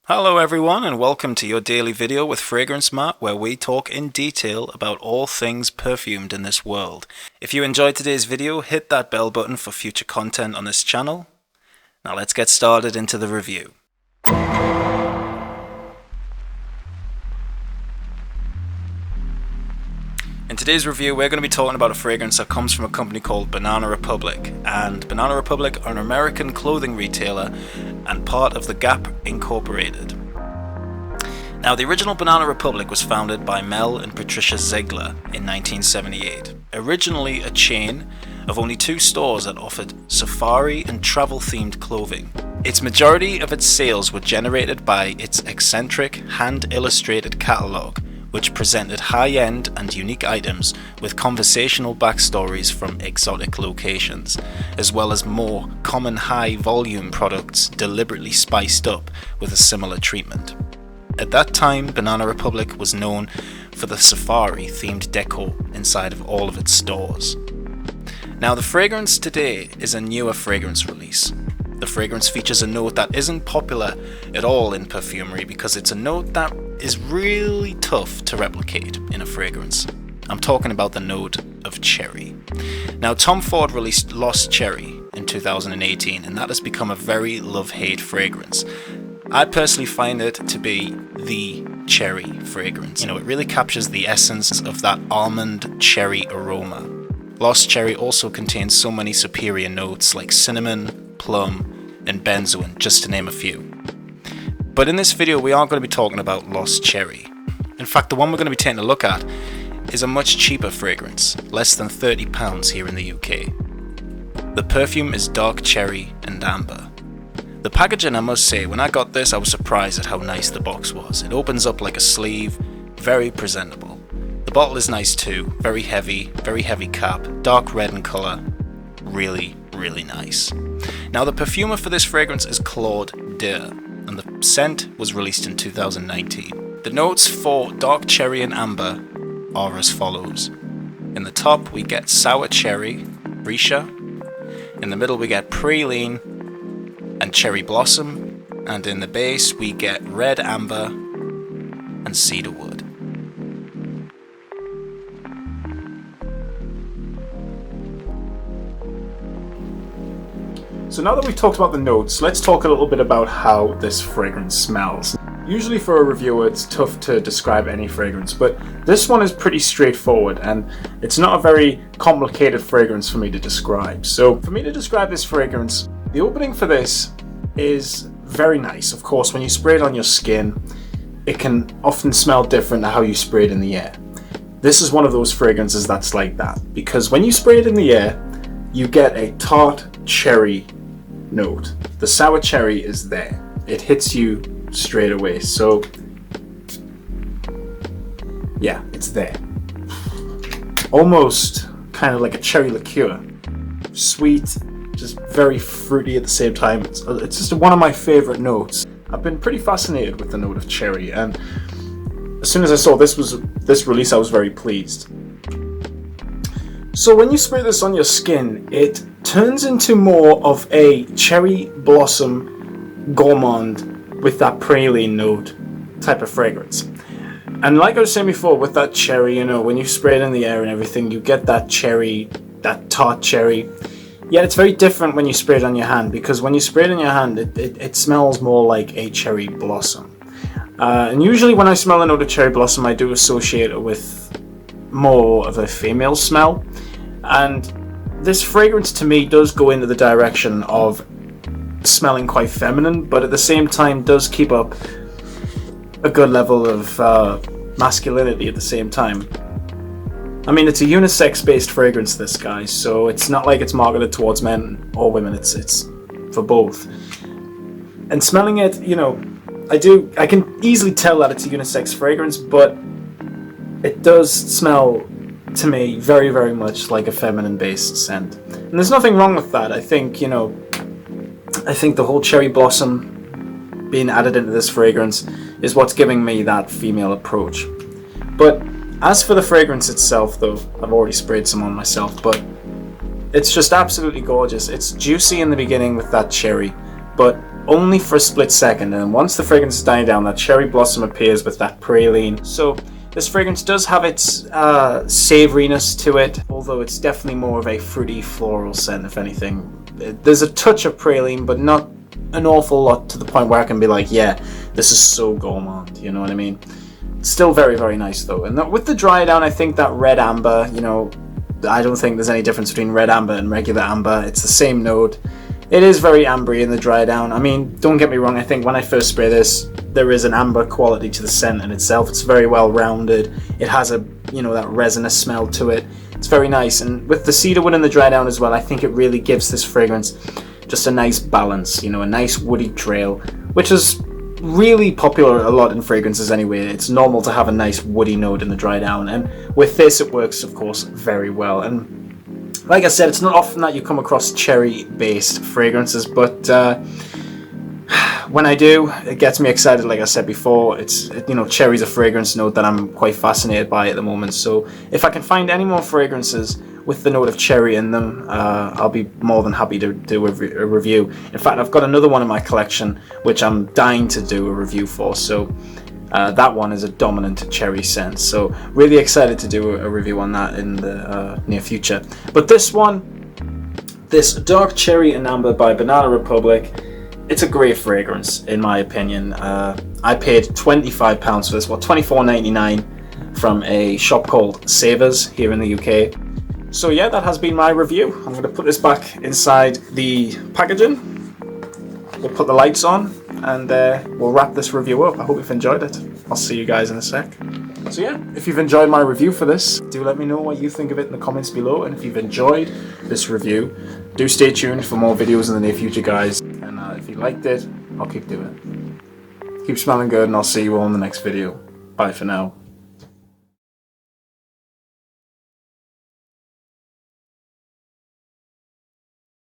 Hello everyone and welcome to your daily video with Fragrance Matt, where we talk in detail about all things perfumed in this world. If you enjoyed today's video, hit that bell button for future content on this channel. Now let's get started into the review. In today's review, we're going to be talking about a fragrance that comes from a company called Banana Republic. And Banana Republic are an American clothing retailer and part of the Gap Incorporated. Now, the original Banana Republic was founded by Mel and Patricia Ziegler in 1978. Originally a chain of only 2 stores that offered safari and travel-themed clothing. Its majority of its sales were generated by its eccentric, hand-illustrated catalogue, which presented high-end and unique items with conversational backstories from exotic locations, as well as more common high-volume products deliberately spiced up with a similar treatment. At that time, Banana Republic was known for the safari-themed decor inside of all of its stores. Now, the fragrance today is a newer fragrance release. The fragrance features a note that isn't popular at all in perfumery because it's a note that is really tough to replicate in a fragrance. I'm talking about the note of cherry. Now, Tom Ford released Lost Cherry in 2018, and that has become a very love-hate fragrance. I personally find it to be the cherry fragrance. It really captures the essence of that almond cherry aroma. Lost Cherry also contains so many superior notes like cinnamon, plum, and benzoin, just to name a few. But in this video, we aren't going to be talking about Lost Cherry. In fact, the one we're going to be taking a look at is a much cheaper fragrance, less than £30 here in the UK. The perfume is Dark Cherry and Amber. The packaging, I must say, when I got this, I was surprised at how nice the box was. It opens up like a sleeve, very presentable. The bottle is nice too, very heavy cap, dark red in colour, really nice. Now, the perfumer for this fragrance is Claude Deer, and the scent was released in 2019. The notes for Dark Cherry and Amber are as follows. In the top we get Sour Cherry, Freesia. In the middle we get Praline and Cherry Blossom. And in the base we get Red Amber and Cedarwood. So now that we've talked about the notes, let's talk a little bit about how this fragrance smells. Usually for a reviewer it's tough to describe any fragrance, but this one is pretty straightforward and it's not a very complicated fragrance for me to describe. So for me to describe this fragrance, the opening for this is very nice. Of course, when you spray it on your skin, it can often smell different to how you spray it in the air. This is one of those fragrances that's like that, because when you spray it in the air, you get a tart cherry note. The sour cherry is there. It hits you straight away. So yeah, it's there. Almost kind of like a cherry liqueur. Sweet, just very fruity at the same time. It's just one of my favorite notes. I've been pretty fascinated with the note of cherry, and as soon as I saw this release, I was very pleased. So when you spray this on your skin, it turns into more of a cherry blossom gourmand with that praline note type of fragrance. And like I was saying before, with that cherry, when you spray it in the air and everything, you get that cherry, that tart cherry. Yet it's very different when you spray it on your hand, because when you spray it in your hand, it smells more like a cherry blossom. And usually when I smell a note of cherry blossom, I do associate it with more of a female smell. And this fragrance to me does go into the direction of smelling quite feminine, but at the same time does keep up a good level of masculinity at the same time. I mean, it's a unisex based fragrance, this guy, so it's not like it's marketed towards men or women, it's for both. And smelling it, I can easily tell that it's a unisex fragrance, but it does smell to me very much like a feminine based scent. And there's nothing wrong with that. I think the whole cherry blossom being added into this fragrance is what's giving me that female approach. But as for the fragrance itself, though, I've already sprayed some on myself, but it's just absolutely gorgeous. It's juicy in the beginning with that cherry, but only for a split second, and once the fragrance is dying down, that cherry blossom appears with that praline. So this fragrance does have its savouriness to it, although it's definitely more of a fruity floral scent, if anything. There's a touch of praline, but not an awful lot to the point where I can be like, yeah, this is so gourmand, you know what I mean? Still very, very nice though. And with the dry down, I think that red amber, you know, I don't think there's any difference between red amber and regular amber. It's the same note. It is very ambery in the dry down. I mean, don't get me wrong, I think when I first spray this, there is an amber quality to the scent in itself. It's very well rounded. It has a, you know, that resinous smell to it. It's very nice. And with the cedarwood in the dry down as well, I think it really gives this fragrance just a nice balance, you know, a nice woody trail, which is really popular a lot in fragrances anyway. It's normal to have a nice woody note in the dry down, and with this it works, of course, very well. And like I said, it's not often that you come across cherry based fragrances, but when I do, it gets me excited. Like I said before, you know, cherry's a fragrance note that I'm quite fascinated by at the moment. So if I can find any more fragrances with the note of cherry in them, I'll be more than happy to do a review. In fact, I've got another one in my collection which I'm dying to do a review for, so that one is a dominant cherry scent, so really excited to do a review on that in the near future. But this one, this Dark Cherry and Amber by Banana Republic, it's a great fragrance in my opinion. I paid £25 for this, well, $24.99 from a shop called Savers here in the UK. So yeah, that has been my review. I'm going to put this back inside the packaging. We'll put the lights on and we'll wrap this review up. I hope you've enjoyed it. I'll see you guys in a sec. So yeah, if you've enjoyed my review for this, do let me know what you think of it in the comments below. And if you've enjoyed this review, do stay tuned for more videos in the near future, guys. And if you liked it, I'll keep doing it. Keep smelling good, and I'll see you all in the next video. Bye for now.